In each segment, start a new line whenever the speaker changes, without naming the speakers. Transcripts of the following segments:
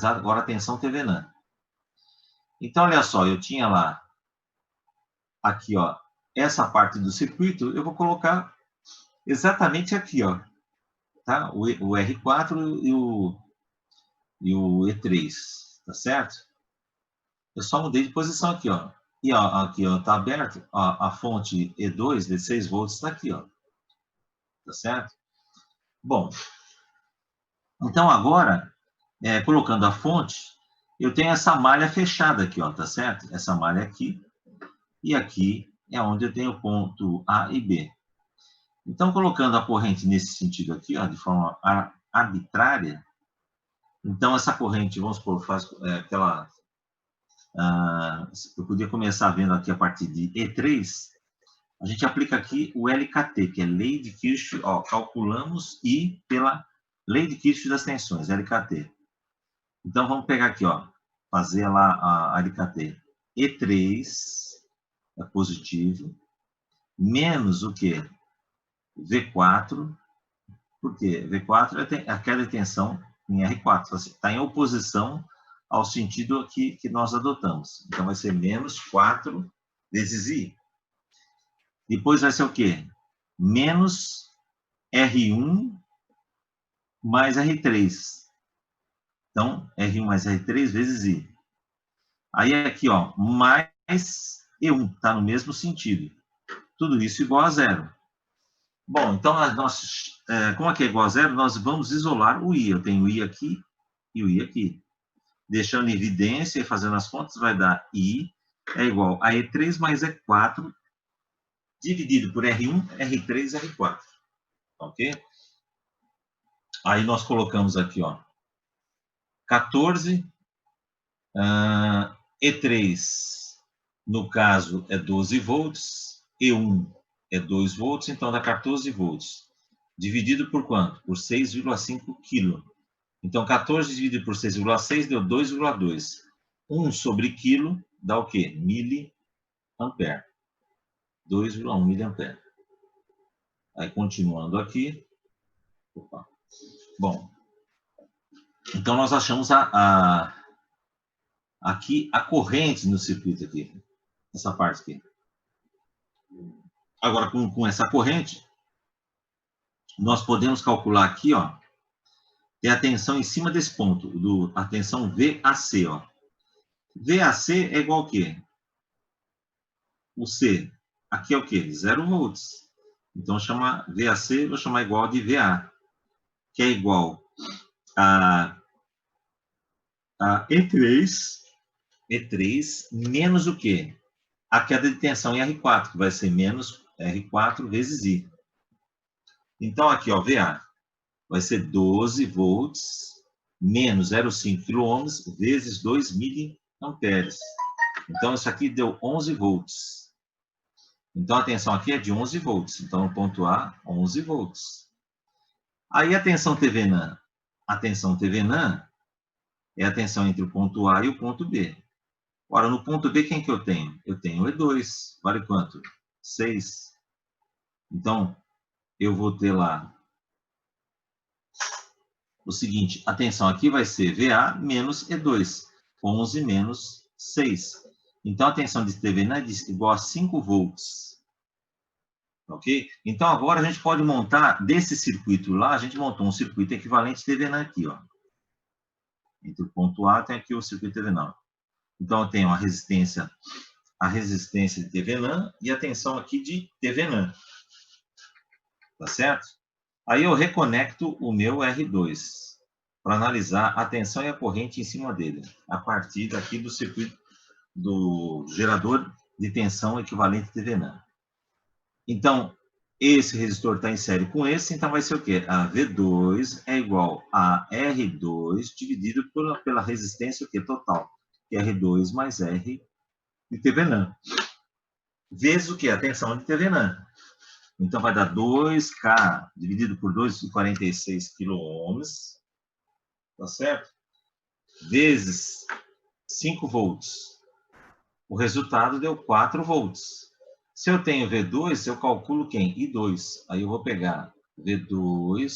agora a tensão TVNAN. Então, olha só, eu tinha lá, aqui, ó, essa parte do circuito, eu vou colocar exatamente aqui, ó, tá? O R4 e o E3, tá certo? Eu só mudei de posição aqui, ó. E ó, aqui, ó, tá aberto, ó, a fonte E2 de 6 volts está aqui, ó. Tá certo? Bom, então agora, colocando a fonte, eu tenho essa malha fechada aqui, ó, tá certo? Essa malha aqui, e aqui é onde eu tenho o ponto A e B. Então, colocando a corrente nesse sentido aqui, ó, de forma arbitrária, então essa corrente, vamos supor, faz aquela... eu podia começar vendo aqui a partir de E3, a gente aplica aqui o LKT, que é Lei de Kirchhoff, ó, calculamos I pela Lei de Kirchhoff das tensões, LKT. Então, vamos pegar aqui, ó, fazer lá a LKT. E3 é positivo, menos o quê? V4, por quê? V4 é aquela tensão em R4, está em oposição ao sentido aqui que nós adotamos. Então, vai ser menos 4 vezes I. Depois vai ser o quê? Menos R1 mais R3. Então, R1 mais R3 vezes I. Aí aqui, ó, mais E1, está no mesmo sentido. Tudo isso igual a zero. Bom, então, como aqui é igual a zero, nós vamos isolar o I. Eu tenho o I aqui e o I aqui. Deixando em evidência e fazendo as contas, vai dar I é igual a E3 mais E4, dividido por R1, R3, R4. Ok? Aí nós colocamos aqui, ó, 14, E3, no caso, é 12 volts, E1 é 2 volts, então dá 14 volts. Dividido por quanto? Por 6,5 kg. Então, 14 dividido por 6,6 deu 2,2. 1 sobre quilo dá o quê? Miliampere. 2,1 miliampere. Aí, continuando aqui. Opa. Bom, então nós achamos aqui a corrente no circuito aqui. Essa parte aqui. Agora, com essa corrente, nós podemos calcular aqui, ó, tem a tensão em cima desse ponto, a tensão VAC, ó. VAC é igual ao quê? O C. Aqui é o quê? 0 volts. Então, chama VAC, vou chamar igual de VA, que é igual a E3 menos o quê? A queda de tensão em R4, que vai ser menos R4 vezes I. Então, aqui, ó, VA vai ser 12 volts menos 0,5 kΩ vezes 2 miliamperes. Então, isso aqui deu 11 volts. Então, a tensão aqui é de 11 volts. Então, no ponto A, 11 volts. Aí, a tensão TVNAN. A tensão TVNAN é a tensão entre o ponto A e o ponto B. Ora, no ponto B, quem que eu tenho? Eu tenho E2. Vale quanto? 6. Então, eu vou ter lá o seguinte, a tensão aqui vai ser VA menos E2. 11 menos 6. Então, a tensão de TVNAN é igual a 5 volts. Ok? Então, agora a gente pode montar, desse circuito lá, a gente montou um circuito equivalente TVNAN aqui, ó. Entre o ponto A tem aqui o circuito TVNAN. Então, eu tenho a resistência de TVNAN e a tensão aqui de TVNAN. Tá certo? Aí eu reconecto o meu R2 para analisar a tensão e a corrente em cima dele, a partir daqui do circuito do gerador de tensão equivalente TVNAN. Então, esse resistor está em série com esse, então vai ser o quê? A V2 é igual a R2 dividido pela resistência o quê? Total, que é R2 mais R de TVNAN. Vezes o quê? A tensão de TVNAN. Então, vai dar 2K dividido por 2,46 kΩ, tá certo? Vezes 5 volts. O resultado deu 4 volts. Se eu tenho V2, eu calculo quem? I2. Aí eu vou pegar V2,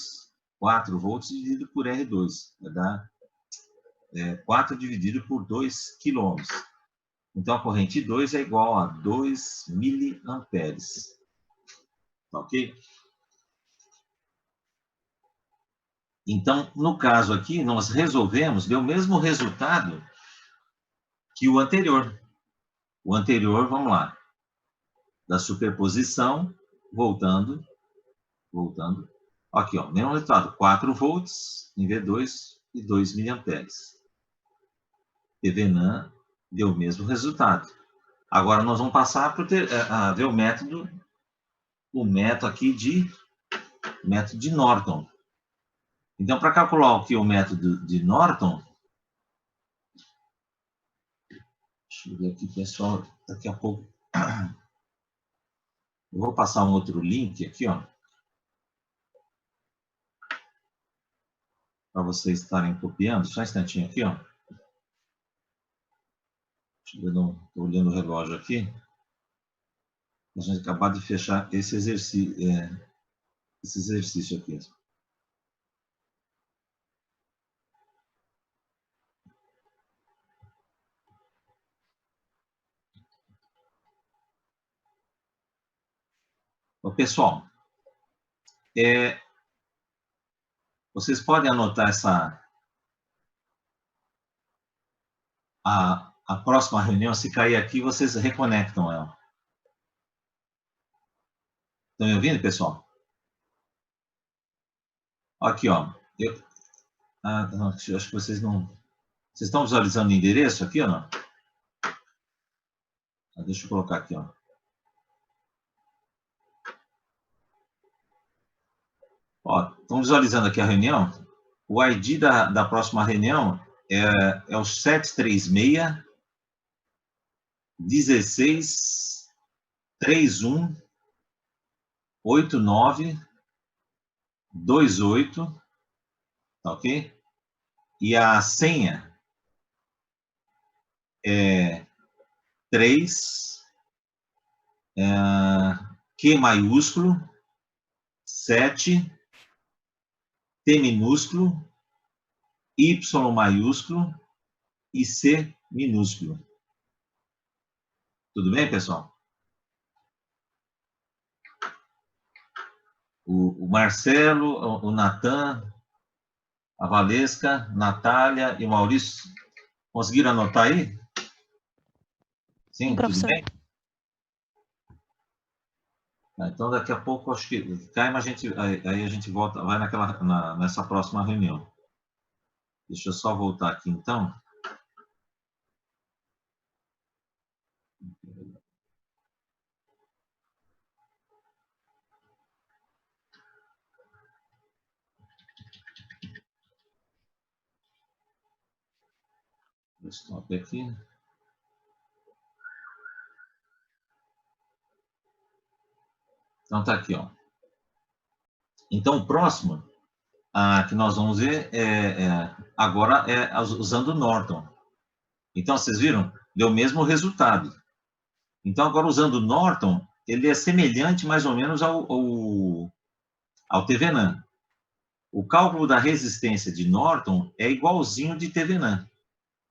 4 volts dividido por R2. Vai dar 4 dividido por 2 quilômetros. Então, a corrente 2 é igual a 2 miliamperes. Tá ok? Então, no caso aqui, nós resolvemos, deu o mesmo resultado que o anterior. O anterior, vamos lá, da superposição, voltando. Aqui, ó, mesmo resultado, 4 volts em V2 e 2 miliamperes. TVNAN deu o mesmo resultado. Agora nós vamos passar a ver o método aqui método de Norton. Então, para calcular aqui o método de Norton, deixa eu ver aqui, pessoal, daqui a pouco eu vou passar um outro link aqui, ó, para vocês estarem copiando. Só um instantinho aqui, ó. Estou olhando o relógio aqui. A gente acabou de fechar esse exercício aqui. Ô, pessoal, vocês podem anotar a próxima reunião. Se cair aqui, vocês reconectam ela. Estão me ouvindo, pessoal? Aqui, ó. Não, acho que vocês não... Vocês estão visualizando o endereço aqui ou não? Deixa eu colocar aqui, ó. Ó, estão visualizando aqui a reunião? O ID da próxima reunião é o 736 16 31 89 28, tá ok? E a senha é 3 Q maiúsculo 7 T minúsculo Y maiúsculo e C minúsculo. Tudo bem, pessoal? O Marcelo, o Natan, a Valesca, Natália e o Maurício, conseguiram anotar aí? Sim, tudo bem? Então, daqui a pouco, acho que cai, mas aí a gente volta, vai nessa próxima reunião. Deixa eu só voltar aqui, então. Stop aqui. Então, tá aqui, ó. Então, o próximo que nós vamos ver agora é usando o Norton. Então, vocês viram? Deu o mesmo resultado. Então, agora usando o Norton, ele é semelhante mais ou menos ao TVNAN. O cálculo da resistência de Norton é igualzinho de TVNAN.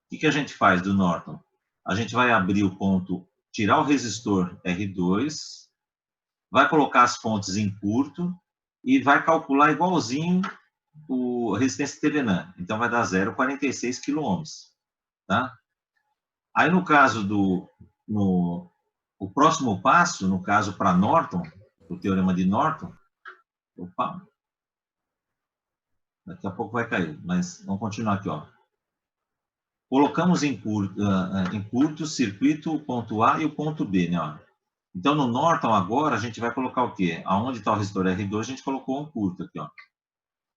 O que a gente faz do Norton? A gente vai abrir o ponto, tirar o resistor R2, vai colocar as fontes em curto e vai calcular igualzinho a resistência TVNAN. Então, vai dar 0,46 kΩ. Tá? Aí, no caso o próximo passo, no caso para Norton, o teorema de Norton, opa, daqui a pouco vai cair, mas vamos continuar aqui, ó. Colocamos em curto o circuito, o ponto A e o ponto B, né? Ó. Então, no Norton, agora, a gente vai colocar o quê? Aonde está o resistor R2, a gente colocou um curto aqui, ó.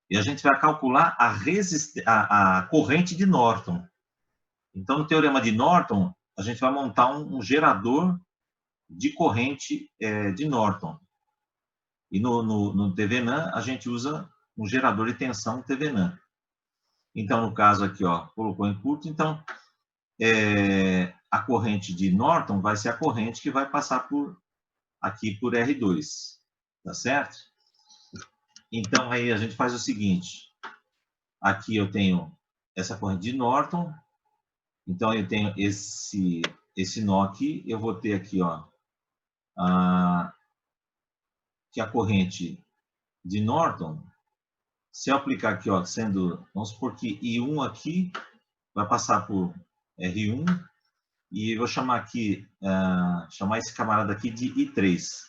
E a gente vai calcular a corrente de Norton. Então, no teorema de Norton, a gente vai montar um gerador de corrente de Norton. E no TVNAN, a gente usa um gerador de tensão TVNAN. Então, no caso aqui, ó, colocou em curto, então, a corrente de Norton vai ser a corrente que vai passar aqui por R2, tá certo? Então, aí a gente faz o seguinte, aqui eu tenho essa corrente de Norton. Então, eu tenho esse nó aqui. Eu vou ter aqui, ó, que a corrente de Norton, se eu aplicar aqui, ó, sendo, vamos supor que I1 aqui vai passar por R1, e eu vou chamar aqui, chamar esse camarada aqui de I3,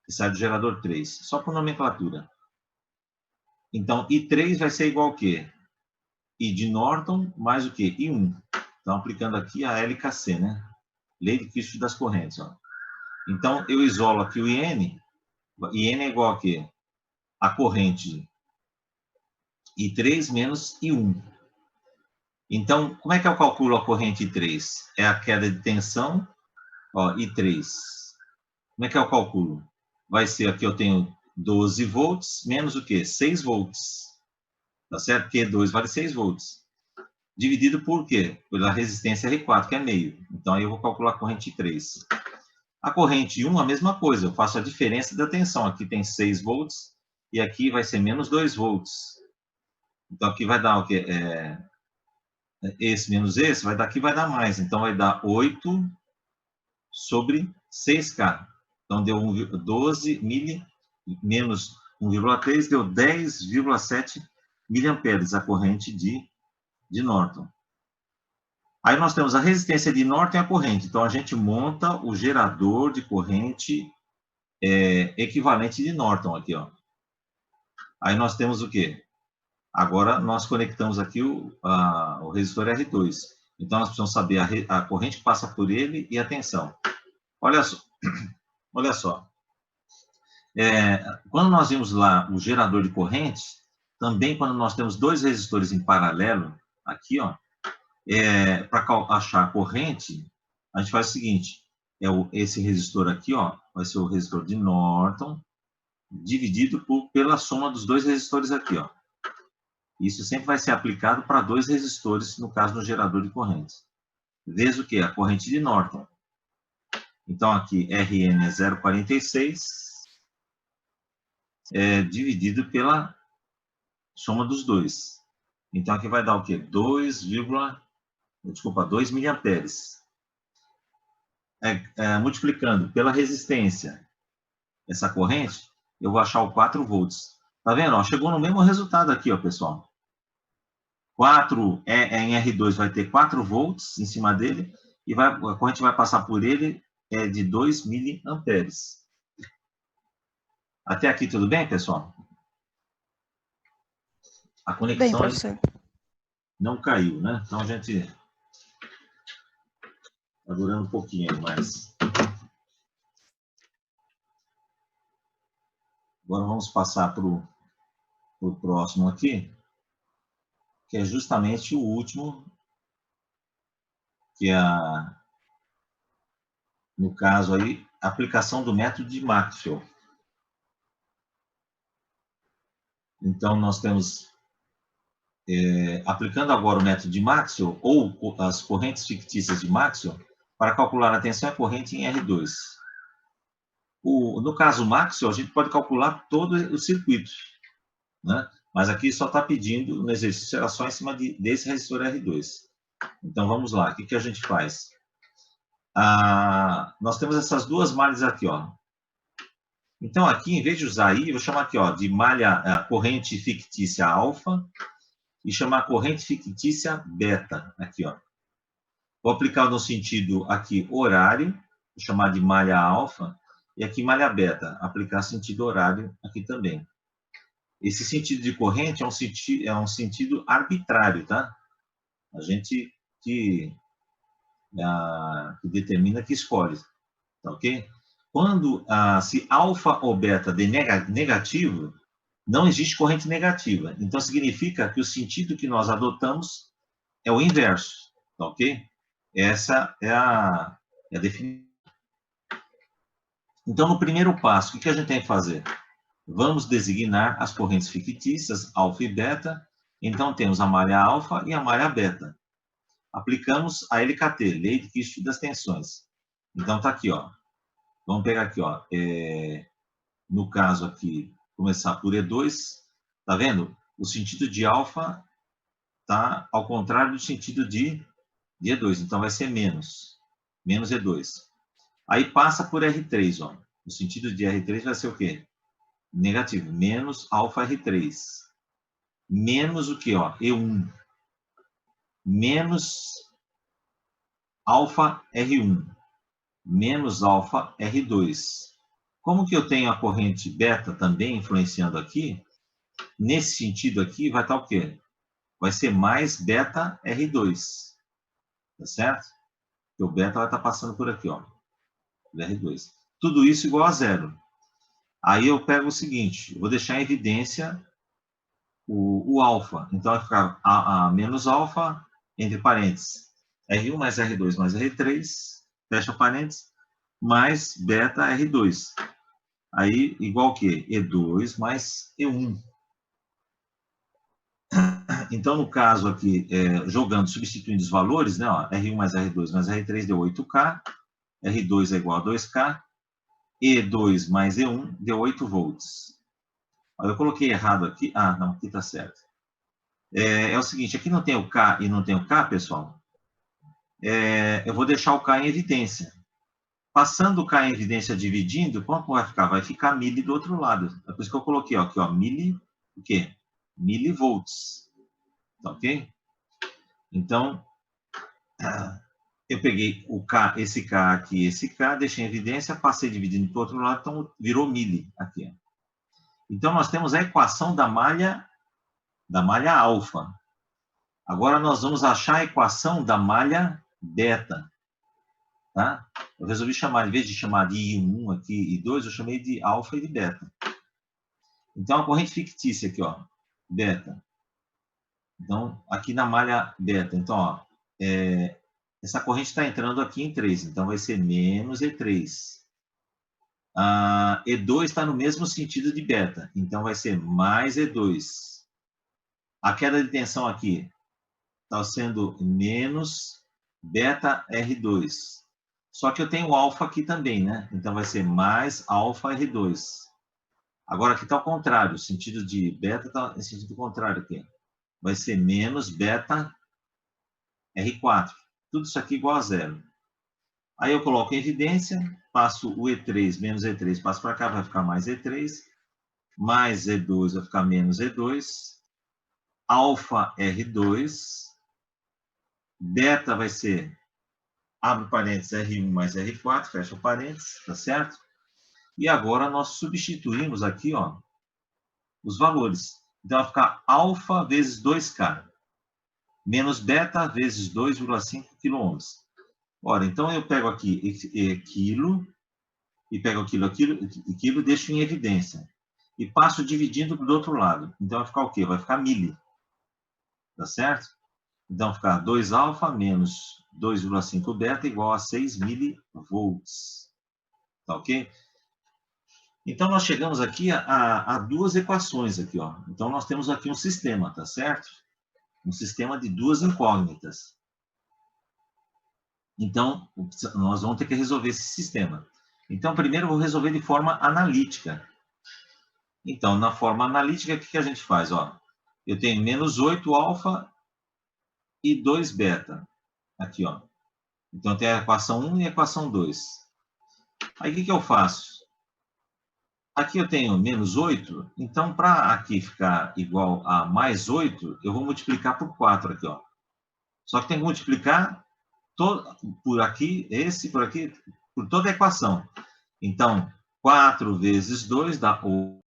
que sai do gerador 3, só por nomenclatura. Então, I3 vai ser igual ao quê? I de Norton mais o quê? I1. Então, aplicando aqui a LKC, né? Lei de Kirchhoff das correntes, ó. Então, eu isolo aqui o IN. IN é igual a quê? A corrente I3 menos I1. Então, como é que eu calculo a corrente I3? É a queda de tensão, ó, I3. Como é que eu calculo? Vai ser aqui, eu tenho 12 volts menos o quê? 6 volts. Tá certo? Q2 vale 6 volts. Dividido por quê? Pela resistência R4, que é meio. Então, aí eu vou calcular a corrente I3. A corrente 1, a mesma coisa. Eu faço a diferença da tensão. Aqui tem 6 volts e aqui vai ser menos 2 volts. Então, aqui vai dar o quê? Esse menos esse, daqui vai dar mais. Então, vai dar 8 sobre 6K. Então, deu 12 mili menos 1,3, deu 10,7 miliamperes a corrente de Norton. Aí nós temos a resistência de Norton e a corrente. Então, a gente monta o gerador de corrente equivalente de Norton aqui, ó. Aí nós temos o quê? Agora, nós conectamos aqui o resistor R2. Então, nós precisamos saber a corrente que passa por ele e a tensão. Olha só. Olha só. Quando nós vimos lá o gerador de corrente, também quando nós temos dois resistores em paralelo, aqui, ó, para achar a corrente, a gente faz o seguinte, esse resistor aqui, ó, vai ser o resistor de Norton, dividido pela soma dos dois resistores aqui, ó. Isso sempre vai ser aplicado para dois resistores, no caso do gerador de corrente. Vezes o quê? A corrente de Norton. Então, aqui, Rn é 0,46, dividido pela soma dos dois. Então, aqui vai dar o quê? 2 miliamperes. Multiplicando pela resistência, essa corrente, eu vou achar o 4 volts. Tá vendo? Ó, chegou no mesmo resultado aqui, ó, pessoal. 4 em R2 vai ter 4 volts em cima dele, e a corrente vai passar por ele de 2 miliamperes. Até aqui tudo bem, pessoal? A conexão não caiu, né? Então a gente está durando um pouquinho mais. Agora vamos passar para o próximo aqui, que é justamente o último, que é, no caso aí, a aplicação do método de Maxwell. Então, nós temos, aplicando agora o método de Maxwell, ou as correntes fictícias de Maxwell, para calcular a tensão e a corrente em R2. No caso Maxwell, a gente pode calcular todo o circuito, né? Mas aqui só está pedindo, no exercício, era só em cima desse resistor R2. Então, vamos lá. O que a gente faz? Nós temos essas duas malhas aqui, ó. Então, aqui, em vez de usar I, eu vou chamar aqui, ó, de malha corrente fictícia alfa e chamar corrente fictícia beta, aqui, ó. Vou aplicar no sentido aqui horário, vou chamar de malha alfa, e aqui malha beta, aplicar sentido horário aqui também. Esse sentido de corrente é um sentido arbitrário, tá? A gente que determina, que escolhe, tá ok? Quando, se alfa ou beta de negativo, não existe corrente negativa. Então, significa que o sentido que nós adotamos é o inverso, tá ok? Essa é a definição. Então, no primeiro passo, o que a gente tem que fazer? Vamos designar as correntes fictícias, alfa e beta. Então, temos a malha alfa e a malha beta. Aplicamos a LKT, Lei de Kirchhoff das Tensões. Então, está aqui, ó. Vamos pegar aqui, ó. No caso aqui, começar por E2. Tá vendo? O sentido de alfa tá ao contrário do sentido de E2. Então, vai ser menos E2. Aí passa por R3, ó. O sentido de R3 vai ser o quê? Negativo, menos alfa R3. Menos o quê, ó? E1. Menos alfa R1. Menos alfa R2. Como que eu tenho a corrente beta também influenciando aqui, nesse sentido aqui vai estar o quê? Vai ser mais beta R2. Tá certo? Porque o beta vai estar passando por aqui, ó. R2. Tudo isso igual a zero. Aí eu pego o seguinte, vou deixar em evidência o alfa. Então vai ficar a menos alfa, entre parênteses, R1 mais R2 mais R3, fecha parênteses, mais beta R2. Aí, igual o quê? E2 mais E1. Então, no caso aqui, jogando, substituindo os valores, né, ó, R1 mais R2 mais R3 deu 8K, R2 é igual a 2K, E2 mais E1 deu 8 volts. Eu coloquei errado aqui. Ah, não, aqui está certo. É o seguinte, aqui não tem o K e não tem o K, pessoal. Eu vou deixar o K em evidência. Passando o K em evidência dividindo, quanto vai ficar? Vai ficar mili do outro lado. É por isso que eu coloquei, ó, aqui, ó, mili, o quê? Milivolts. Tá ok? Então, eu peguei o K, esse K aqui, esse K, deixei em evidência, passei dividindo para o outro lado, então virou mili aqui. Então, nós temos a equação da malha alfa. Agora, nós vamos achar a equação da malha beta. Tá? Eu resolvi chamar, em vez de chamar de I1 aqui, I2, eu chamei de alfa e de beta. Então, a corrente fictícia aqui, ó, beta. Então, aqui na malha beta. Então, ó, essa corrente está entrando aqui em 3, então vai ser menos E3. E2 está no mesmo sentido de beta, então vai ser mais E2. A queda de tensão aqui está sendo menos beta R2. Só que eu tenho alfa aqui também, né? Então vai ser mais alfa R2. Agora aqui está o contrário, o sentido de beta está em sentido contrário aqui. Vai ser menos beta R4. Tudo isso aqui igual a zero. Aí eu coloco em evidência, passo o E3 menos E3, passo para cá, vai ficar mais E3, mais E2 vai ficar menos E2, alfa R2, beta vai ser, abre parênteses, R1 mais R4, fecha o parênteses, tá certo? E agora nós substituímos aqui, ó, os valores. Então vai ficar alfa vezes 2K, menos beta vezes 2,5 kΩ. Ora, então eu pego aqui quilo, e pego aquilo, deixo em evidência. E passo dividindo do outro lado. Então vai ficar o quê? Vai ficar mili. Tá certo? Então vai ficar 2 alfa menos 2,5 beta igual a 6 milivolts. Tá ok? Então nós chegamos aqui a duas equações aqui, ó. Então nós temos aqui um sistema, tá certo? Um sistema de duas incógnitas. Então, nós vamos ter que resolver esse sistema. Então, primeiro eu vou resolver de forma analítica. Então, na forma analítica, o que a gente faz? Ó, eu tenho menos 8 alfa e 2 beta. Aqui, ó. Então, tem a equação 1 e a equação 2. Aí, o que eu faço? Aqui eu tenho menos 8. Então, para aqui ficar igual a mais 8, eu vou multiplicar por 4 aqui, ó. Só que tem que multiplicar por aqui, por aqui, por toda a equação. Então, 4 vezes 2 dá 8.